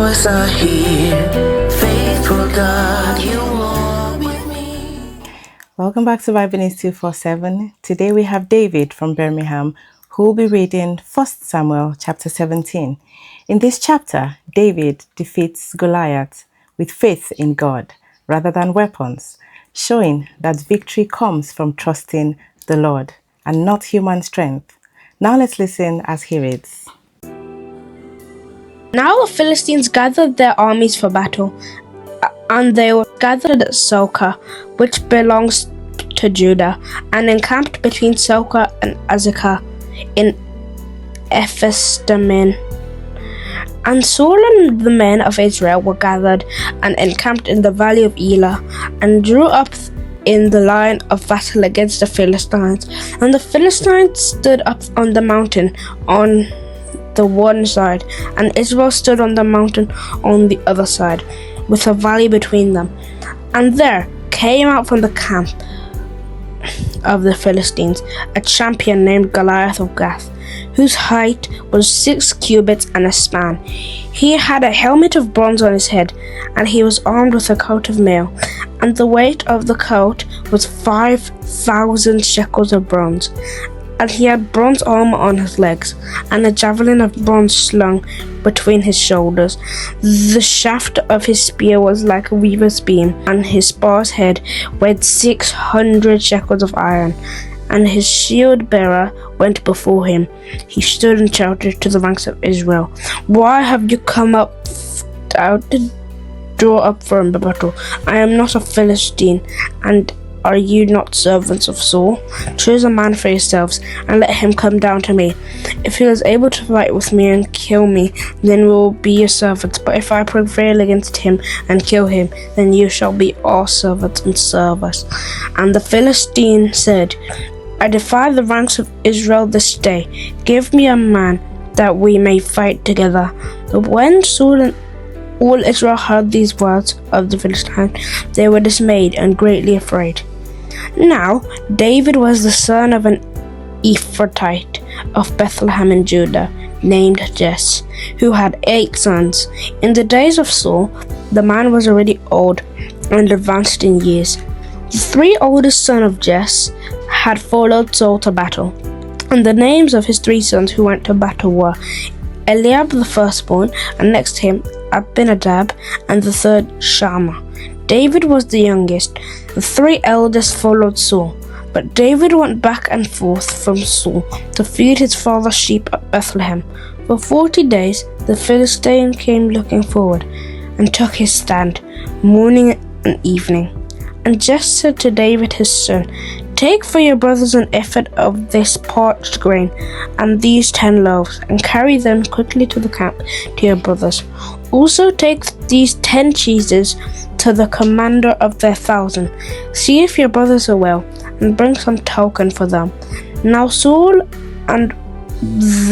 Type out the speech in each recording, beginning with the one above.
us are here. Faithful God, you walk with me. Welcome back to Bible News 247. Today we have David from Birmingham who will be reading 1 Samuel chapter 17. In this chapter, David defeats Goliath with faith in God rather than weapons, showing that victory comes from trusting the Lord and not human strength. Now let's listen as he reads. Now the Philistines gathered their armies for battle, and they were gathered at Soka, which belongs to Judah, and encamped between Soka and Azekah in Ephes-dammim. And Saul and the men of Israel were gathered and encamped in the valley of Elah, and drew up in the line of battle against the Philistines. And the Philistines stood up on the mountain on the one side, and Israel stood on the mountain on the other side, with a valley between them. And there came out from the camp of the Philistines a champion named Goliath of Gath, whose height was 6 cubits and a span. He had a helmet of bronze on his head, and he was armed with a coat of mail, and the weight of the coat was 5,000 shekels of bronze. And he had bronze armor on his legs, and a javelin of bronze slung between his shoulders. The shaft of his spear was like a weaver's beam, and his spear's head weighed 600 shekels of iron. And his shield bearer went before him. He stood and shouted to the ranks of Israel, "Why have you come out to draw up for a battle? I am not a Philistine, and are you not servants of Saul? Choose a man for yourselves, and let him come down to me. If he is able to fight with me and kill me, then we will be your servants. But if I prevail against him and kill him, then you shall be our servants and serve us." And the Philistine said, "I defy the ranks of Israel this day. Give me a man that we may fight together." But when Saul and all Israel heard these words of the Philistines, they were dismayed and greatly afraid. Now David was the son of an Ephrathite of Bethlehem in Judah, named Jesse, who had 8 sons. In the days of Saul, the man was already old and advanced in years. The 3 oldest sons of Jesse had followed Saul to battle, and the names of his 3 sons who went to battle were Eliab the firstborn, and next to him Abinadab, and the third Shammah. David was the youngest. The 3 eldest followed Saul, but David went back and forth from Saul to feed his father's sheep at Bethlehem. For 40 days the Philistine came looking forward, and took his stand morning and evening. And Jesse said to David his son, "Take for your brothers an ephah of this parched grain, and these 10 loaves, and carry them quickly to the camp to your brothers. Also take these 10 cheeses to the commander of their 1,000. See if your brothers are well, and bring some token for them." Now Saul and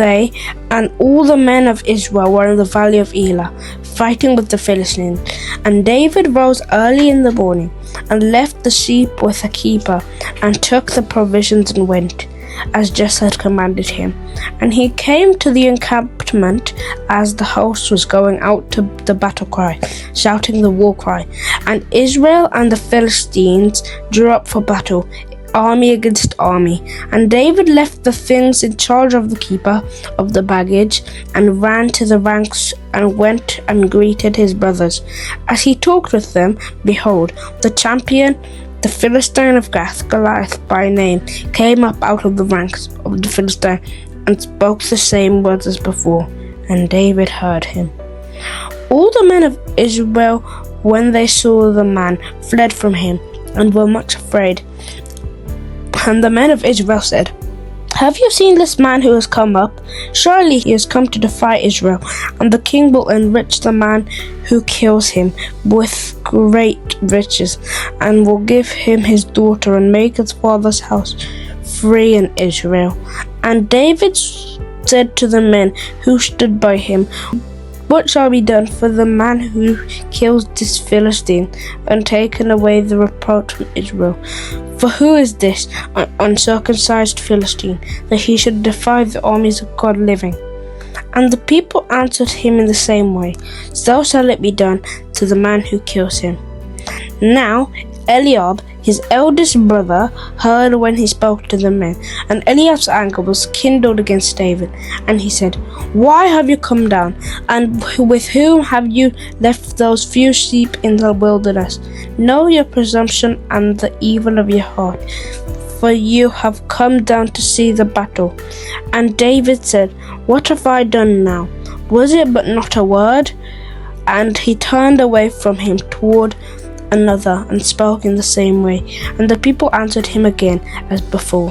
they and all the men of Israel were in the valley of Elah, fighting with the Philistines. And David rose early in the morning, and left the sheep with a keeper, and took the provisions and went, as Jesse had commanded him. And he came to the encampment as the host was going out to the battle cry, shouting the war cry. And Israel and the Philistines drew up for battle, army against army. And David left the things in charge of the keeper of the baggage, and ran to the ranks, and went and greeted his brothers. As he talked with them, behold, the champion, the Philistine of Gath, Goliath by name, came up out of the ranks of the Philistine, and spoke the same words as before, and David heard him. All the men of Israel, when they saw the man, fled from him, and were much afraid. And the men of Israel said, "Have you seen this man who has come up? Surely he has come to defy Israel, and the king will enrich the man who kills him with great riches, and will give him his daughter, and make his father's house free in Israel." And David said to the men who stood by him, "What shall be done for the man who kills this Philistine, and taken away the reproach from Israel? For who is this uncircumcised Philistine, that he should defy the armies of God living?" And the people answered him in the same way, so shall it be done to the man who kills him. Now Eliab, his eldest brother, heard when he spoke to the men, and Eliab's anger was kindled against David, and he said, Why have you come down, and with whom have you left those few sheep in the wilderness? Know your presumption and the evil of your heart, for you have come down to see the battle. And David said, What have I done now? Was it but not a word? And he turned away from him toward another and spoke in the same way, and the people answered him again as before.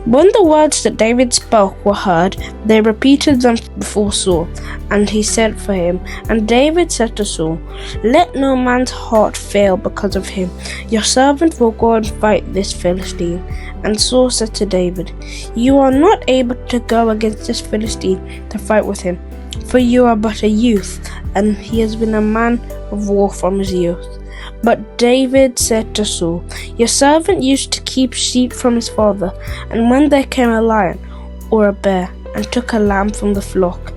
When the words that David spoke were heard, they repeated them before Saul, and he sent for him. And David said to Saul, Let no man's heart fail because of him. Your servant will go and fight this Philistine. And Saul said to David, You are not able to go against this Philistine to fight with him, for you are but a youth, and he has been a man of war from his youth. But David said to Saul, Your servant used to keep sheep from his father, and when there came a lion or a bear and took a lamb from the flock,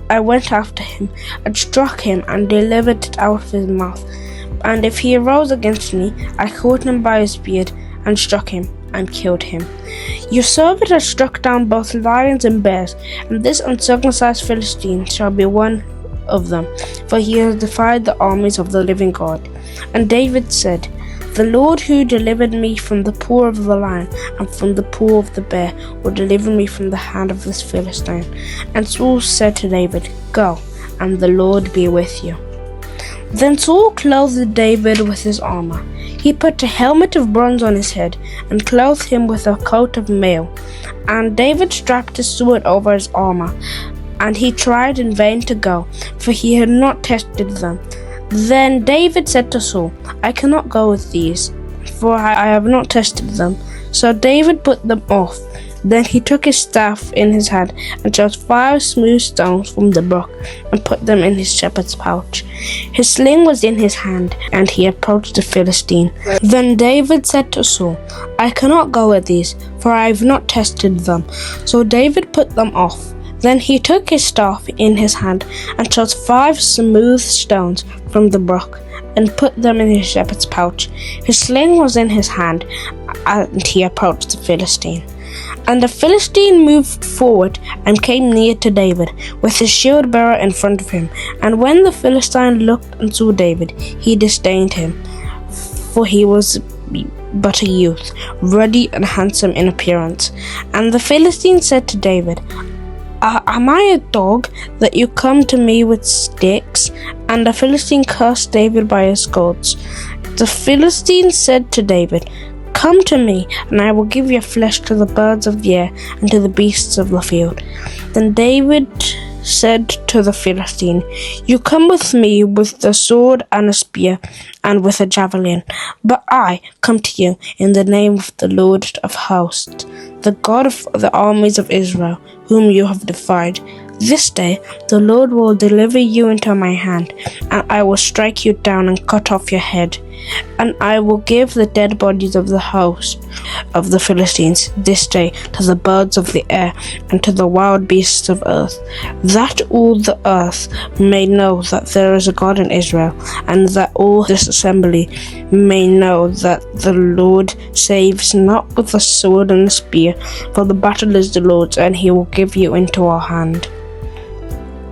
I went after him and struck him and delivered it out of his mouth. And if he arose against me, I caught him by his beard and struck him and killed him. Your servant has struck down both lions and bears, and this uncircumcised Philistine shall be one of them, for he has defied the armies of the living God. And David said, The Lord who delivered me from the paw of the lion and from the paw of the bear will deliver me from the hand of this Philistine. And Saul said to David, Go, and the Lord be with you. Then Saul clothed David with his armor. He put a helmet of bronze on his head and clothed him with a coat of mail. And David strapped his sword over his armor. And he tried in vain to go, for he had not tested them. Then David said to Saul, I cannot go with these, for I have not tested them. So David put them off. Then he took his staff in his hand and chose 5 smooth stones from the brook and put them in his shepherd's pouch. His sling was in his hand, and he approached the Philistine. Then David said to Saul, I cannot go with these, for I have not tested them. So David put them off. Then he took his staff in his hand and chose 5 smooth stones from the brook and put them in his shepherd's pouch. His sling was in his hand, and he approached the Philistine. And the Philistine moved forward and came near to David, with his shield bearer in front of him. And when the Philistine looked and saw David, he disdained him, for he was but a youth, ruddy and handsome in appearance. And the Philistine said to David, Am I a dog that you come to me with sticks? And the Philistine cursed David by his gods. The Philistine said to David, Come to me, and I will give your flesh to the birds of the air and to the beasts of the field. Then David said to the Philistine, You come with me with a sword and a spear and with a javelin, but I come to you in the name of the Lord of hosts, the God of the armies of Israel, whom you have defied. This day the Lord will deliver you into my hand, and I will strike you down and cut off your head. And I will give the dead bodies of the host of the Philistines this day to the birds of the air and to the wild beasts of earth, that all the earth may know that there is a God in Israel, and that all this assembly may know that the Lord saves not with a sword and a spear, for the battle is the Lord's, and he will give you into our hand.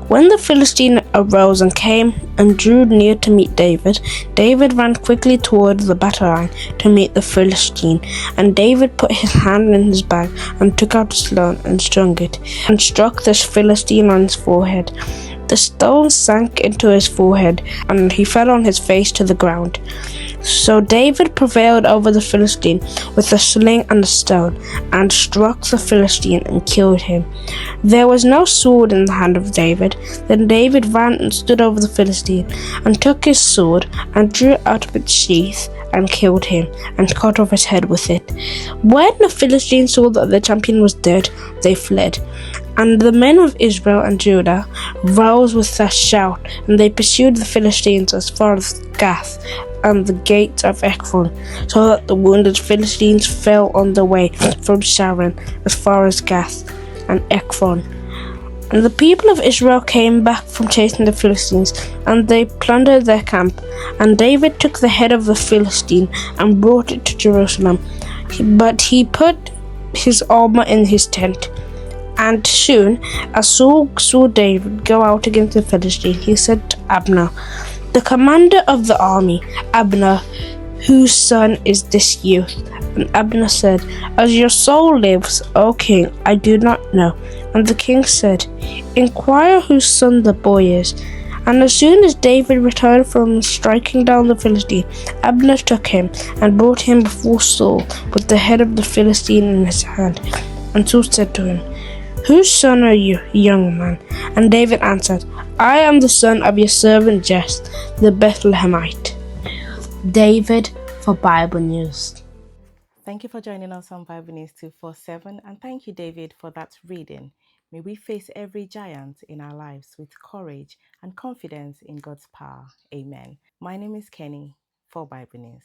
When the Philistine arose and came and drew near to meet David, David ran quickly toward the battle line to meet the Philistine. And David put his hand in his bag and took out a stone and strung it, and struck this Philistine on his forehead. The stone sank into his forehead, and he fell on his face to the ground. So David prevailed over the Philistine with a sling and a stone, and struck the Philistine and killed him. There was no sword in the hand of David. Then David ran and stood over the Philistine, and took his sword, and drew it out of its sheath, and killed him, and cut off his head with it. When the Philistines saw that the champion was dead, they fled. And the men of Israel and Judah rose with a shout, and they pursued the Philistines as far as Gath and the gates of Ekron, so that the wounded Philistines fell on the way from Sharon as far as Gath and Ekron. And the people of Israel came back from chasing the Philistines, and they plundered their camp. And David took the head of the Philistine and brought it to Jerusalem. But he put his armor in his tent. And soon as Saul saw David go out against the Philistine, he said to Abner, the commander of the army, Abner, whose son is this youth? And Abner said, as your soul lives, O king, I do not know. And the king said, inquire whose son the boy is. And as soon as David returned from striking down the Philistine, Abner took him and brought him before Saul with the head of the Philistine in his hand. And Saul said to him, whose son are you, young man? And David answered, I am the son of your servant Jesse, the Bethlehemite. David for Bible News. Thank you for joining us on Bible News 247, and thank you, David, for that reading. May we face every giant in our lives with courage and confidence in God's power. Amen. My name is Kenny for Bible News.